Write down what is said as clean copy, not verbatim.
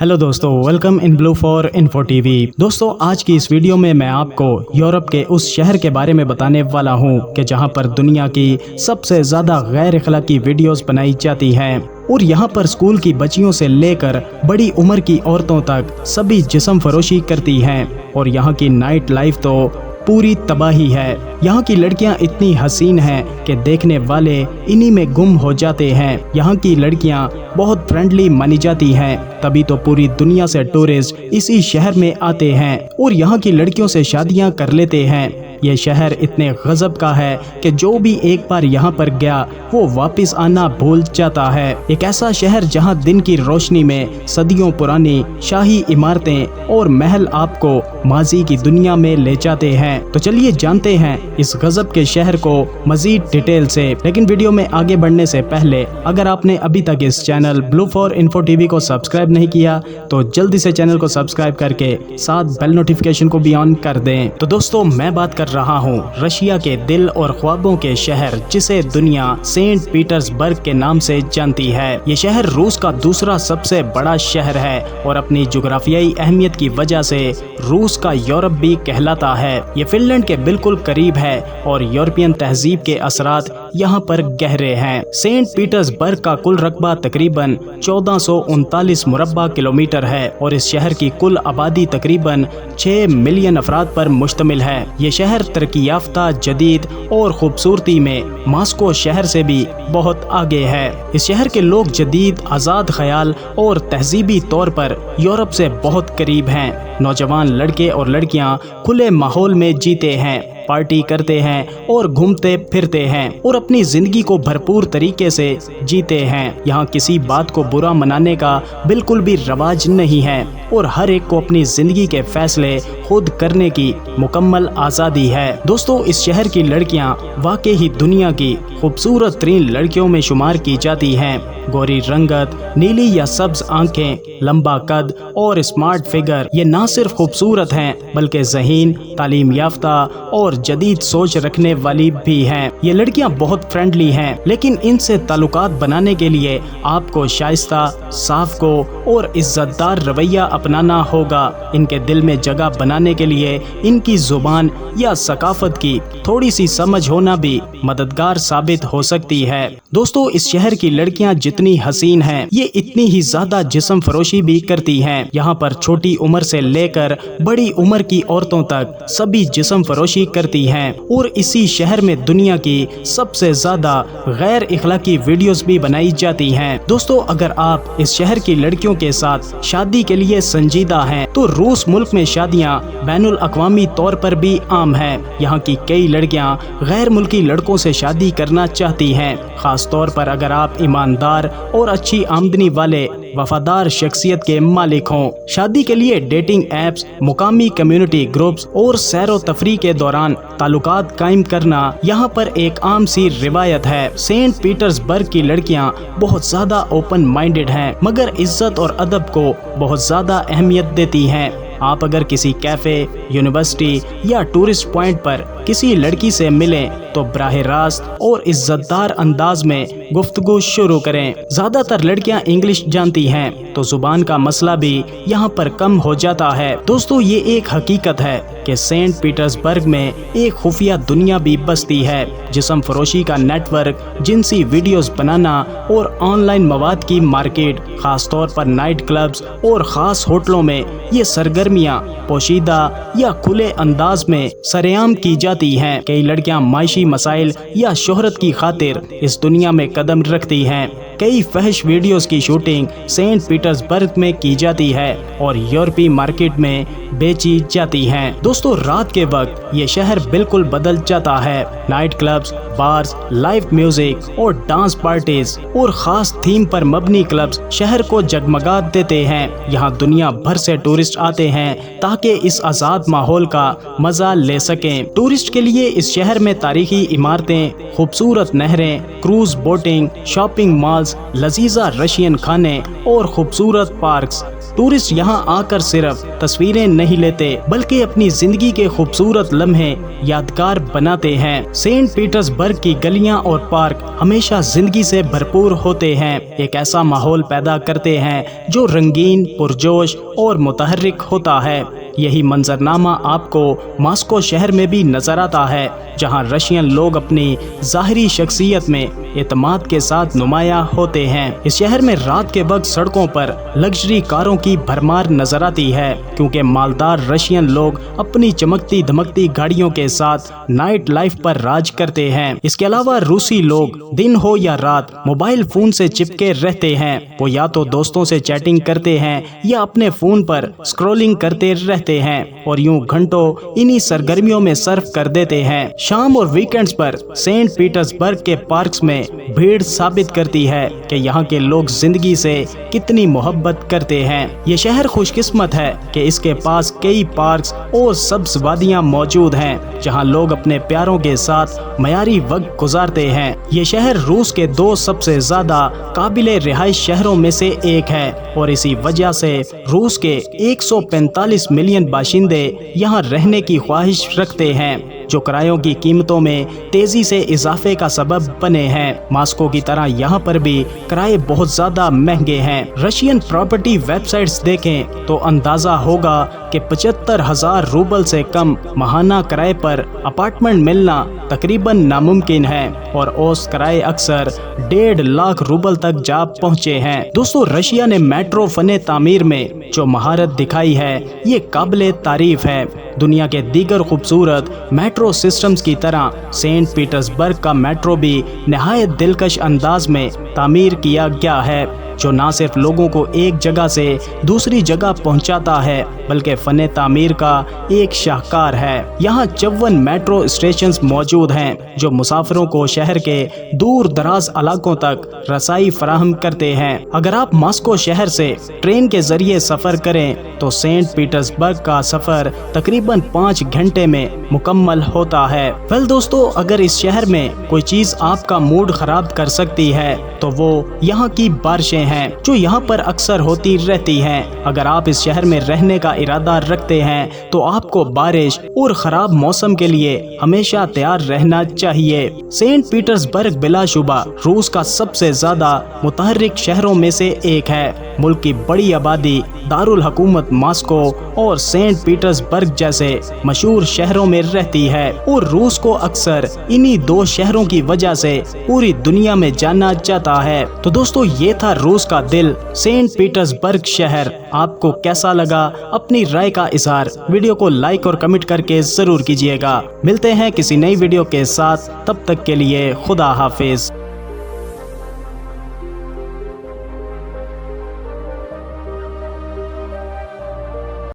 Hello दोस्तों, welcome in blue for info TV. दोस्तों, आज की इस वीडियो में मैं आपको यूरोप के उस शहर के बारे में बताने वाला हूं कि जहां पर दुनिया की सबसे ज़्यादा गैर अखलाकी वीडियोस बनाई जाती हैं और यहां पर स्कूल की बच्चियों से लेकर बड़ी उम्र की औरतों तक सभी जिस्म फरोशी करती हैं और यहां की नाइट लाइफ तो पूरी तबाही है। यहाँ की लड़कियाँ इतनी हसीन हैं कि देखने वाले इन्हीं में गुम हो जाते हैं। यहाँ की लड़कियाँ बहुत फ्रेंडली मानी जाती हैं, तभी तो पूरी दुनिया से टूरिस्ट इसी शहर में आते हैं और यहाँ की लड़कियों से शादियाँ कर लेते हैं। ये शहर इतने गजब का है कि जो भी एक बार यहाँ पर गया वो वापस आना भूल जाता है। एक ऐसा शहर जहाँ दिन की रोशनी में सदियों पुरानी शाही इमारतें और महल आपको माजी की दुनिया में ले जाते हैं। तो चलिए जानते हैं इस गजब के शहर को मजीद डिटेल से। लेकिन वीडियो में आगे बढ़ने से पहले अगर आपने अभी तक इस channel blue for info TV को सब्सक्राइब नहीं किया तो जल्दी से चैनल को सब्सक्राइब करके साथ बेल नोटिफिकेशन को भी ऑन कर दें। तो दोस्तों, मैं बात कर रहा हूँ रशिया के दिल और ख्वाबों के शहर जिसे दुनिया सेंट पीटर्सबर्ग के नाम से जानती है। ये शहर रूस का दूसरा सबसे बड़ा शहर है और अपनी जुग्राफियाई अहमियत की वजह से रूस का यूरोप भी कहलाता है। ये फिनलैंड के बिल्कुल करीब है और यूरोपियन तहजीब के असरात यहाँ पर गहरे हैं। सेंट पीटर्सबर्ग का कुल रकबा तकरीबन 1439 मुरब्बा किलोमीटर है और इस शहर की कुल आबादी तकरीबन 6 मिलियन अफराद पर मुश्तमिल है। ये शहर तरक्की याफ्ता, जदीद और खूबसूरती में मॉस्को शहर से भी बहुत आगे है। इस शहर के लोग जदीद, आज़ाद ख्याल और तहजीबी तौर पर यूरोप से बहुत करीब हैं। नौजवान लड़के और लड़कियां खुले माहौल में जीते हैं, पार्टी करते हैं और घूमते फिरते हैं और अपनी जिंदगी को भरपूर तरीके से जीते हैं। यहाँ किसी बात को बुरा मनाने का बिल्कुल भी रवाज नहीं है और हर एक को अपनी जिंदगी के फैसले खुद करने की मुकम्मल आज़ादी है। दोस्तों, इस शहर की लड़कियाँ वाकई ही दुनिया की खूबसूरत तरीन लड़कियों में शुमार की जाती हैं। गोरी रंगत, नीली या सब्ज आंखें, लंबा कद और स्मार्ट फिगर ये ना सिर्फ खूबसूरत हैं बल्कि ज़हीन, तालीम याफ्ता और जदीद सोच रखने वाली भी हैं। ये लड़कियां बहुत फ्रेंडली हैं, लेकिन इनसे ताल्लुकात बनाने के लिए आपको शाइस्ता, साफ को और इज्जतदार रवैया अपनाना होगा। इनके दिल में जगह बनाने के लिए इनकी जुबान या सकाफत की थोड़ी सी समझ होना भी मददगार साबित हो सकती है। दोस्तों, इस शहर की लड़कियां जितनी हसीन हैं, ये इतनी ही ज्यादा जिस्म फरोशी भी करती हैं। यहाँ पर छोटी उम्र से लेकर बड़ी उम्र की औरतों तक सभी जिस्म फरोशी करती हैं और इसी शहर में दुनिया की सबसे ज्यादा गैर इखलाकी वीडियोस भी बनाई जाती हैं। दोस्तों, अगर आप इस शहर की लड़कियों के साथ शादी के लिए संजीदा हैं तो रूस मुल्क में शादियां बैनुल अक़वामी तौर पर भी आम है। यहाँ की कई लड़कियां गैर मुल्की लड़कों से शादी करना चाहती हैं, खास तौर पर अगर आप ईमानदार और अच्छी आमदनी वाले वफादार शख्सियत के मालिक हों। शादी के लिए डेटिंग एप्स, मुकामी कम्युनिटी ग्रुप्स और सैरो तफरी के दौरान ताल्लुकात कायम करना यहाँ पर एक आम सी रिवायत है। सेंट पीटर्सबर्ग की लड़कियाँ बहुत ज्यादा ओपन माइंडेड हैं, मगर इज्जत और अदब को बहुत ज्यादा अहमियत देती हैं। आप अगर किसी कैफे, यूनिवर्सिटी या टूरिस्ट पॉइंट पर किसी लड़की से मिलें तो बराह रास्त और इज्जतदार अंदाज में गुफ्तगू शुरू करें। ज्यादातर लड़कियां इंग्लिश जानती हैं तो जुबान का मसला भी यहाँ पर कम हो जाता है। दोस्तों, ये एक हकीकत है कि सेंट पीटर्सबर्ग में एक खुफिया दुनिया भी बसती है। जिस्म फरोशी का नेटवर्क, जिनसी वीडियोस बनाना और ऑनलाइन मवाद की मार्केट, खास तौर पर नाइट क्लब्स और खास होटलों में ये सरगर्मियाँ पोशीदा या खुले अंदाज में सरेआम की जाती हैं। कई लड़कियां माशी मसाइल या शोहरत की खातिर इस दुनिया में कदम रखती हैं। कई फहश वीडियोस की शूटिंग सेंट पीटर्सबर्ग में की जाती है और यूरोपीय मार्केट में बेची जाती हैं। दोस्तों, रात के वक्त ये शहर बिल्कुल बदल जाता है। Night clubs, bars, live music और डांस पार्टीज और खास थीम पर मबनी क्लब्स शहर को जगमगा देते हैं। यहाँ दुनिया भर से टूरिस्ट आते हैं ताकि इस आज़ाद माहौल का मजा ले सकें। टूरिस्ट टूरिस्ट के लिए इस शहर में तारीखी इमारतें, खूबसूरत नहरें, क्रूज बोटिंग, शॉपिंग मॉल्स, लजीजा रशियन खाने और खूबसूरत पार्क्स। टूरिस्ट यहाँ आकर सिर्फ तस्वीरें नहीं लेते बल्कि अपनी जिंदगी के खूबसूरत लम्हे यादगार बनाते हैं। सेंट पीटर्सबर्ग की गलियां और पार्क हमेशा जिंदगी से भरपूर होते हैं, एक ऐसा माहौल पैदा करते हैं जो रंगीन, पुरजोश और मुतहर्रिक होता है। यही मंजरनामा आपको मॉस्को शहर में भी नजर आता है, जहां रशियन लोग अपनी ज़ाहिरी शख्सियत में एतमाद के साथ नुमाया होते हैं। इस शहर में रात के वक्त सड़कों पर लग्जरी कारों की भरमार नजर आती है, क्योंकि मालदार रशियन लोग अपनी चमकती धमकती गाड़ियों के साथ नाइट लाइफ पर राज करते हैं। इसके अलावा रूसी लोग दिन हो या रात मोबाइल फोन से चिपके रहते हैं। वो या तो दोस्तों से चैटिंग करते हैं या अपने फोन पर स्क्रॉलिंग करते रहते हैं और यूं घंटों इन्हीं सरगर्मियों में सर्फ कर देते हैं। शाम और वीकेंड्स पर सेंट पीटर्सबर्ग के पार्क्स में भीड़ साबित करती है कि यहाँ के लोग जिंदगी से कितनी मोहब्बत करते हैं। ये शहर खुशकिस्मत है कि इसके पास कई पार्क्स और सब्ज वादियाँ मौजूद हैं, जहाँ लोग अपने प्यारों के साथ मयारी वक्त गुजारते हैं। ये शहर रूस के 2 सबसे ज्यादा काबिले रिहाइश शहरों में से एक है और इसी वजह से रूस के 145 मिलियन बाशिंदे यहाँ रहने की ख्वाहिश रखते हैं, जो किरायों की कीमतों में तेजी से इजाफे का सबब बने हैं। मॉस्को की तरह यहाँ पर भी किराए बहुत ज्यादा महंगे हैं। रशियन प्रॉपर्टी वेबसाइट्स देखें तो अंदाजा होगा कि 75,000 रूबल से कम माहाना किराए पर अपार्टमेंट मिलना तकरीबन नामुमकिन है और औसत किराए अक्सर 1.5 लाख रूबल तक जा पहुँचे हैं। दोस्तों, रशिया ने मेट्रो फने तामीर में जो महारत दिखाई है ये काबिले तारीफ है। दुनिया के दीगर खूबसूरत मेट्रो सिस्टम्स की तरह सेंट पीटर्सबर्ग का मेट्रो भी नहायत दिलकश अंदाज में तामीर किया गया है, जो न सिर्फ लोगों को एक जगह से दूसरी जगह पहुंचाता है बल्कि फने तामीर का एक शाहकार है। यहाँ 54 मेट्रो स्टेशन मौजूद हैं जो मुसाफिरों को शहर के दूर दराज इलाकों तक रसाई फराहम करते हैं। अगर आप मॉस्को शहर से ट्रेन के जरिए सफर करें तो सेंट पीटर्सबर्ग का सफर तकरीबन 5 घंटे में मुकम्मल होता है। वेल दोस्तों, अगर इस शहर में कोई चीज आपका मूड खराब कर सकती है तो वो यहाँ की बारिशें हैं, जो यहाँ पर अक्सर होती रहती हैं। अगर आप इस शहर में रहने का इरादा रखते हैं तो आपको बारिश और खराब मौसम के लिए हमेशा तैयार रहना चाहिए। सेंट पीटर्सबर्ग बिलाशुबा रूस का सबसे ज्यादा मुतहर्रिक शहरों में से एक है। मुल्क की बड़ी आबादी दारुल हुकूमत मॉस्को और सेंट पीटर्सबर्ग जैसे मशहूर शहरों में रहती है और रूस को अक्सर इन्हीं 2 शहरों की वजह से पूरी दुनिया में जाना जाता है। तो दोस्तों, ये था रूस का दिल सेंट पीटर्सबर्ग शहर। आपको कैसा लगा? अपनी राय का इजहार वीडियो को लाइक और कमेंट करके जरूर कीजिएगा। मिलते हैं किसी नई वीडियो के साथ, तब तक के लिए खुदा हाफिज।